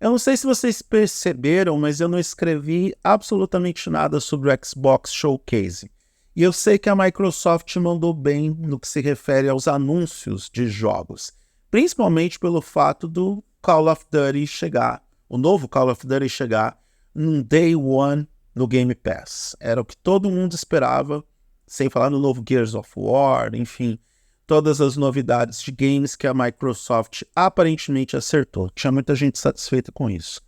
Eu não sei se vocês perceberam, mas eu não escrevi absolutamente nada sobre o Xbox Showcase. E eu sei que a Microsoft mandou bem no que se refere aos anúncios de jogos, principalmente pelo fato do Call of Duty chegar, o novo Call of Duty chegar num Day One no Game Pass. Era o que todo mundo esperava, sem falar no novo Gears of War, enfim, todas as novidades de games que a Microsoft aparentemente acertou. Tinha muita gente satisfeita com isso.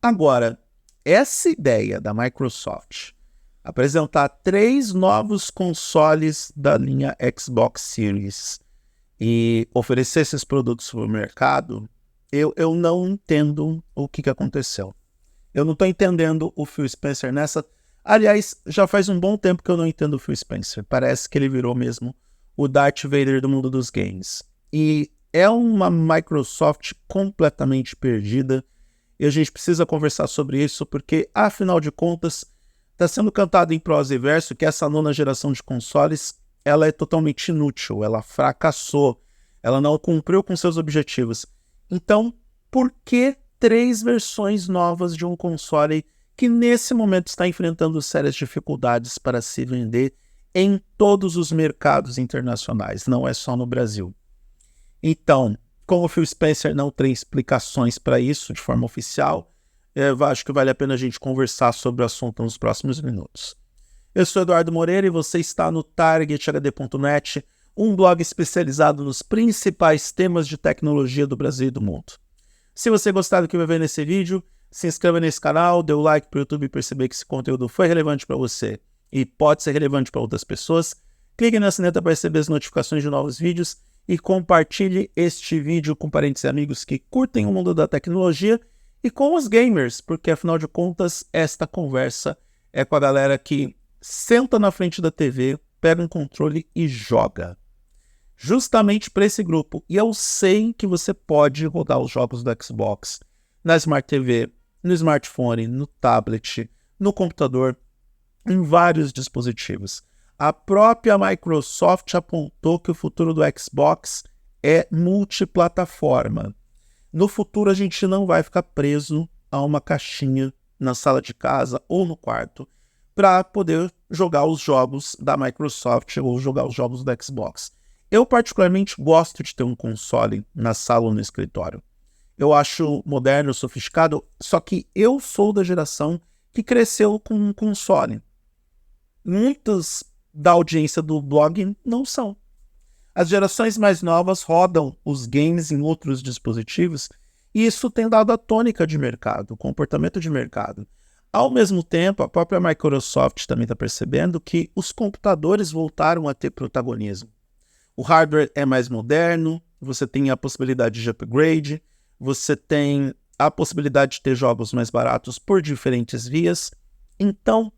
Agora, essa ideia da Microsoft apresentar 3 novos consoles da linha Xbox Series e oferecer esses produtos para o mercado, eu não entendo o que aconteceu. Eu não estou entendendo o Phil Spencer nessa. Aliás, já faz um bom tempo que eu não entendo o Phil Spencer. Parece que ele virou mesmo o Darth Vader do mundo dos games. E é uma Microsoft completamente perdida. E a gente precisa conversar sobre isso, porque, afinal de contas, está sendo cantado em prosa e verso que essa nona geração de consoles ela é totalmente inútil, ela fracassou, ela não cumpriu com seus objetivos. Então, por que 3 versões novas de um console que nesse momento está enfrentando sérias dificuldades para se vender em todos os mercados internacionais, não é só no Brasil? Então, como o Phil Spencer não tem explicações para isso de forma oficial, eu acho que vale a pena a gente conversar sobre o assunto nos próximos minutos. Eu sou Eduardo Moreira e você está no TargetHD.net, um blog especializado nos principais temas de tecnologia do Brasil e do mundo. Se você gostar do que vai ver nesse vídeo, se inscreva nesse canal, dê o like para o YouTube perceber que esse conteúdo foi relevante para você e pode ser relevante para outras pessoas. Clique na sineta para receber as notificações de novos vídeos e compartilhe este vídeo com parentes e amigos que curtem o mundo da tecnologia e com os gamers, porque afinal de contas esta conversa é com a galera que senta na frente da TV, pega um controle e joga. Justamente para esse grupo. E eu sei que você pode rodar os jogos do Xbox na Smart TV, no smartphone, no tablet, no computador, em vários dispositivos. A própria Microsoft apontou que o futuro do Xbox é multiplataforma. No futuro a gente não vai ficar preso a uma caixinha na sala de casa ou no quarto para poder jogar os jogos da Microsoft ou jogar os jogos do Xbox. Eu particularmente gosto de ter um console na sala ou no escritório. Eu acho moderno, sofisticado, só que eu sou da geração que cresceu com um console. Muitos da audiência do blog não são. As gerações mais novas rodam os games em outros dispositivos e isso tem dado a tônica de mercado, o comportamento de mercado. Ao mesmo tempo, a própria Microsoft também está percebendo que os computadores voltaram a ter protagonismo. O hardware é mais moderno, você tem a possibilidade de upgrade, você tem a possibilidade de ter jogos mais baratos por diferentes vias. Então,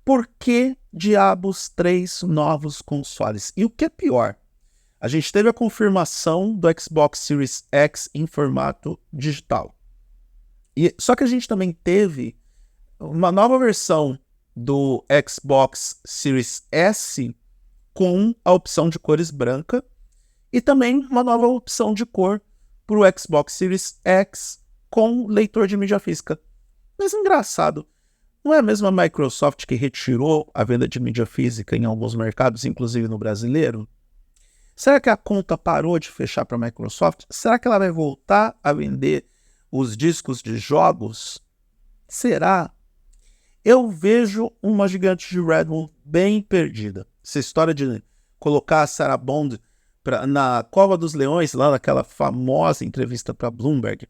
por que diabos 3 novos consoles? E o que é pior, a gente teve a confirmação do Xbox Series X em formato digital. Só que a gente também teve uma nova versão do Xbox Series S com a opção de cores branca e também uma nova opção de cor para o Xbox Series X com leitor de mídia física. Mas engraçado, não é a mesma Microsoft que retirou a venda de mídia física em alguns mercados, inclusive no brasileiro? Será que a conta parou de fechar para a Microsoft? Será que ela vai voltar a vender os discos de jogos? Será? Eu vejo uma gigante de Redmond bem perdida. Essa história de colocar a Sarah Bond na Cova dos Leões, lá naquela famosa entrevista para Bloomberg,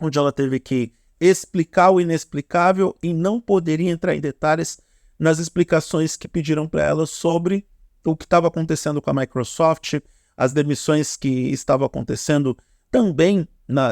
onde ela teve que explicar o inexplicável e não poderia entrar em detalhes nas explicações que pediram para ela sobre o que estava acontecendo com a Microsoft, as demissões que estavam acontecendo também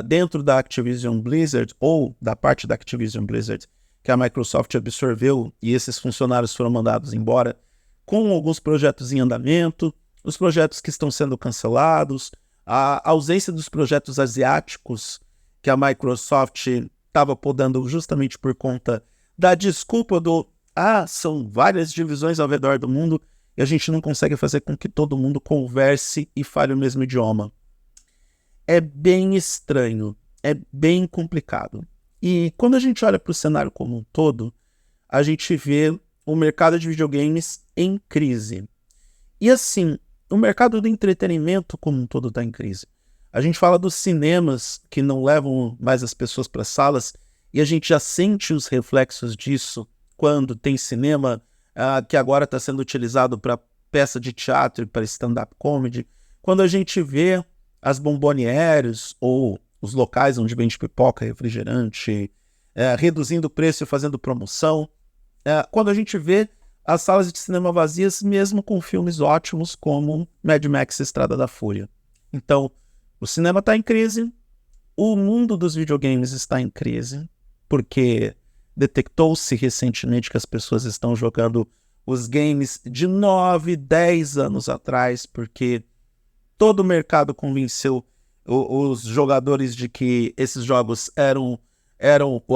dentro da Activision Blizzard, ou da parte da Activision Blizzard que a Microsoft absorveu e esses funcionários foram mandados embora, com alguns projetos em andamento, os projetos que estão sendo cancelados, a ausência dos projetos asiáticos que a Microsoft estava podando justamente por conta da desculpa são várias divisões ao redor do mundo e a gente não consegue fazer com que todo mundo converse e fale o mesmo idioma. É bem estranho. é bem complicado. E quando a gente olha para o cenário como um todo, a gente vê o mercado de videogames em crise. E assim, o mercado do entretenimento como um todo está em crise. A gente fala dos cinemas que não levam mais as pessoas para salas e a gente já sente os reflexos disso quando tem cinema que agora está sendo utilizado para peça de teatro e para stand-up comedy. Quando a gente vê as bombonières ou os locais onde vende pipoca, refrigerante, reduzindo o preço e fazendo promoção. Quando a gente vê as salas de cinema vazias, mesmo com filmes ótimos como Mad Max Estrada da Fúria. Então, o cinema está em crise, o mundo dos videogames está em crise, porque detectou-se recentemente que as pessoas estão jogando os games de 9, 10 anos atrás, porque todo o mercado convenceu os jogadores de que esses jogos eram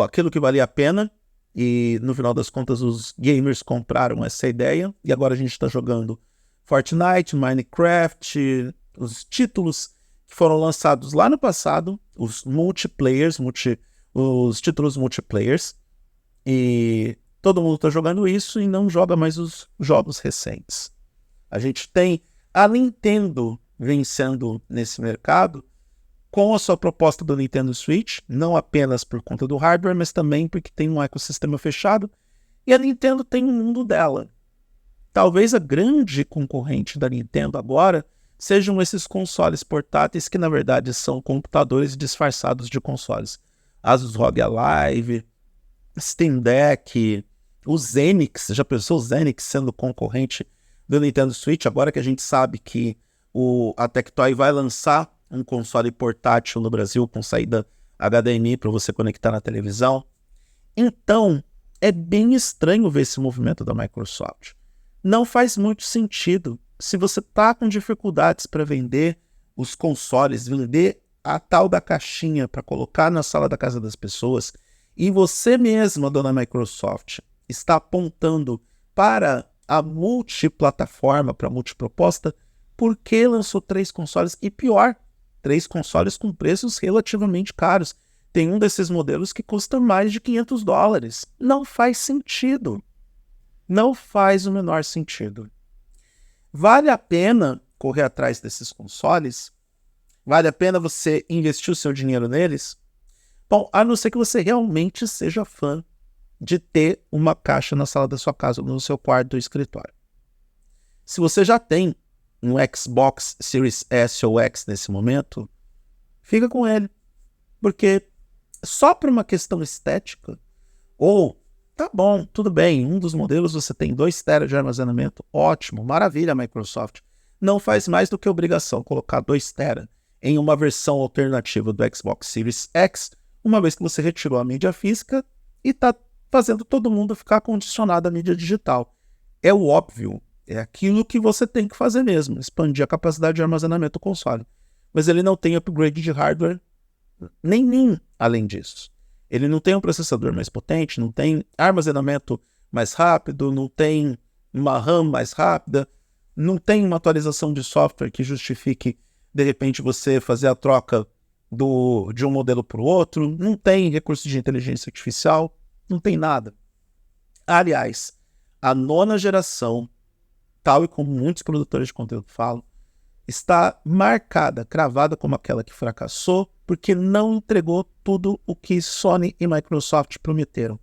aquilo que valia a pena, e no final das contas os gamers compraram essa ideia, e agora a gente está jogando Fortnite, Minecraft, os títulos que foram lançados lá no passado, os multiplayers, os títulos multiplayers, e todo mundo está jogando isso e não joga mais os jogos recentes. A gente tem a Nintendo vencendo nesse mercado com a sua proposta do Nintendo Switch, não apenas por conta do hardware, mas também porque tem um ecossistema fechado, e a Nintendo tem um mundo dela. Talvez a grande concorrente da Nintendo agora sejam esses consoles portáteis que, na verdade, são computadores disfarçados de consoles. Asus ROG Alive, Steam Deck, o Zenix, já pensou o Zenix sendo concorrente do Nintendo Switch, agora que a gente sabe que a Tectoy vai lançar um console portátil no Brasil com saída HDMI para você conectar na televisão. Então, é bem estranho ver esse movimento da Microsoft. Não faz muito sentido. Se você está com dificuldades para vender os consoles, vender a tal da caixinha para colocar na sala da casa das pessoas, e você mesma, dona Microsoft, está apontando para a multiplataforma, para a multiproposta, por que lançou 3 consoles? E pior, 3 consoles com preços relativamente caros. Tem um desses modelos que custa mais de $500. Não faz sentido. Não faz o menor sentido. Vale a pena correr atrás desses consoles? Vale a pena você investir o seu dinheiro neles? Bom, a não ser que você realmente seja fã de ter uma caixa na sala da sua casa, no seu quarto ou escritório. Se você já tem um Xbox Series S ou X nesse momento, fica com ele. Porque só por uma questão estética, ou, tá bom, tudo bem, um dos modelos você tem 2 TB de armazenamento, ótimo, maravilha, Microsoft. Não faz mais do que obrigação colocar 2 TB em uma versão alternativa do Xbox Series X, uma vez que você retirou a mídia física e está fazendo todo mundo ficar condicionado à mídia digital. É o óbvio. É aquilo que você tem que fazer mesmo, expandir a capacidade de armazenamento do console. Mas ele não tem upgrade de hardware nenhum além disso. Ele não tem um processador mais potente, não tem armazenamento mais rápido, não tem uma RAM mais rápida, não tem uma atualização de software que justifique, de repente, você fazer a troca de um modelo para o outro, não tem recurso de inteligência artificial, não tem nada. Aliás, a 9ª geração, tal e como muitos produtores de conteúdo falam, está marcada, cravada como aquela que fracassou, porque não entregou tudo o que Sony e Microsoft prometeram.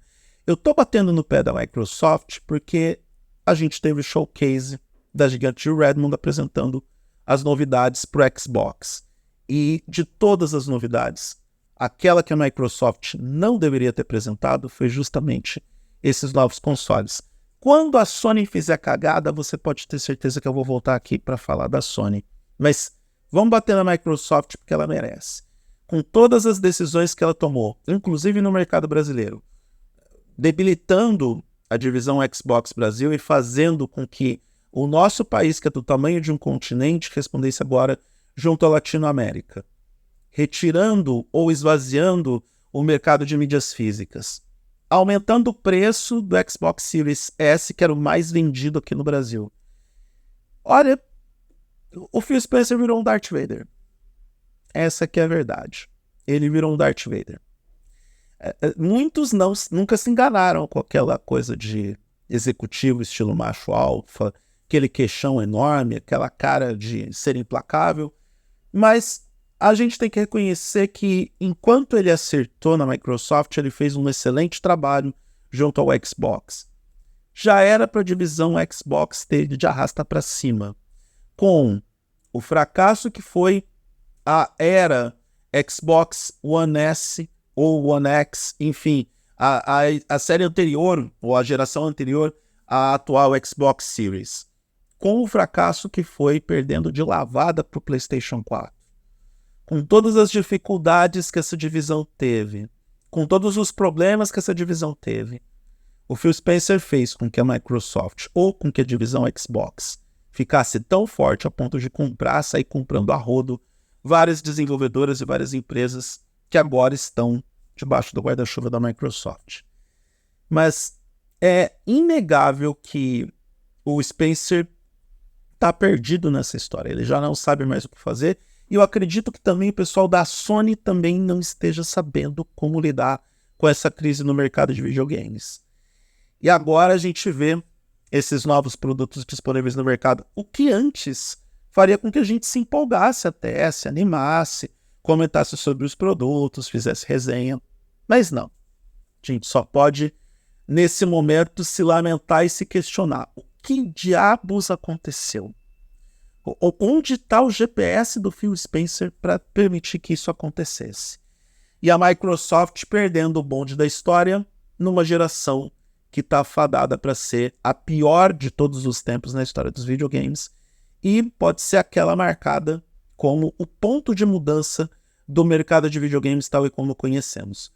Eu estou batendo no pé da Microsoft porque a gente teve o showcase da gigante de Redmond apresentando as novidades para o Xbox. E de todas as novidades, aquela que a Microsoft não deveria ter apresentado foi justamente esses novos consoles. Quando a Sony fizer cagada, você pode ter certeza que eu vou voltar aqui para falar da Sony. Mas vamos bater na Microsoft porque ela merece. Com todas as decisões que ela tomou, inclusive no mercado brasileiro, debilitando a divisão Xbox Brasil e fazendo com que o nosso país, que é do tamanho de um continente, respondesse agora junto à Latinoamérica, retirando ou esvaziando o mercado de mídias físicas, aumentando o preço do Xbox Series S, que era o mais vendido aqui no Brasil. Olha, o Phil Spencer virou um Darth Vader. Essa que é a verdade. ele virou um Darth Vader. Muitos nunca se enganaram com aquela coisa de executivo estilo macho alfa, aquele queixão enorme, aquela cara de ser implacável, mas a gente tem que reconhecer que enquanto ele acertou na Microsoft, ele fez um excelente trabalho junto ao Xbox. Já era para a divisão Xbox ter de arrasta para cima, com o fracasso que foi a era Xbox One S ou One X, enfim, a série anterior, ou a geração anterior à atual Xbox Series, com o fracasso que foi perdendo de lavada para o PlayStation 4. Com todas as dificuldades que essa divisão teve, com todos os problemas que essa divisão teve, o Phil Spencer fez com que a Microsoft, ou com que a divisão Xbox, ficasse tão forte a ponto de sair comprando a rodo várias desenvolvedoras e várias empresas que agora estão debaixo do guarda-chuva da Microsoft. Mas é inegável que o Spencer está perdido nessa história. Ele já não sabe mais o que fazer. E eu acredito que também o pessoal da Sony também não esteja sabendo como lidar com essa crise no mercado de videogames. E agora a gente vê esses novos produtos disponíveis no mercado, o que antes faria com que a gente se empolgasse até, se animasse, comentasse sobre os produtos, fizesse resenha. Mas não. A gente só pode, nesse momento, se lamentar e se questionar. O que diabos aconteceu? Onde está o GPS do Phil Spencer para permitir que isso acontecesse? E a Microsoft perdendo o bonde da história numa geração que está fadada para ser a pior de todos os tempos na história dos videogames e pode ser aquela marcada como o ponto de mudança do mercado de videogames tal e como conhecemos.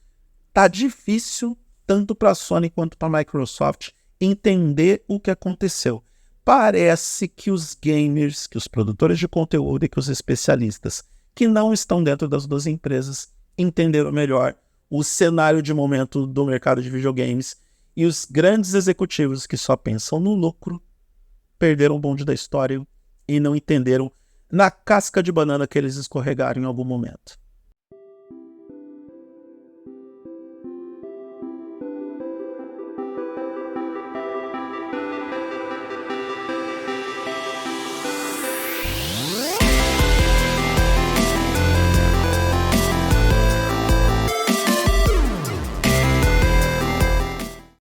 Tá difícil, tanto para a Sony quanto para a Microsoft, entender o que aconteceu. Parece que os gamers, que os produtores de conteúdo e que os especialistas que não estão dentro das duas empresas entenderam melhor o cenário de momento do mercado de videogames e os grandes executivos que só pensam no lucro perderam o bonde da história e não entenderam na casca de banana que eles escorregaram em algum momento.